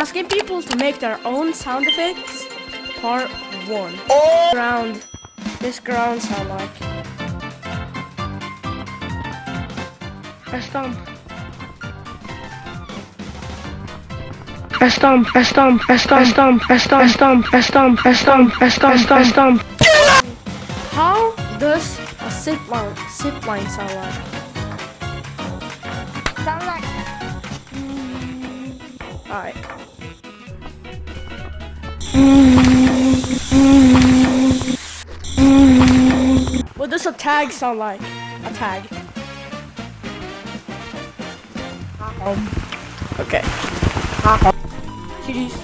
asking people to make their own sound effects. Part 1. Ground. This ground sound like. I stomp. I stomp. I stomp. I stomp. I stomp. I stomp. I stomp. I stomp. I stomp. I stomp. How does a zip line sound like? Sound like Alright. What does a tag sound like? A tag. Okay. GG's.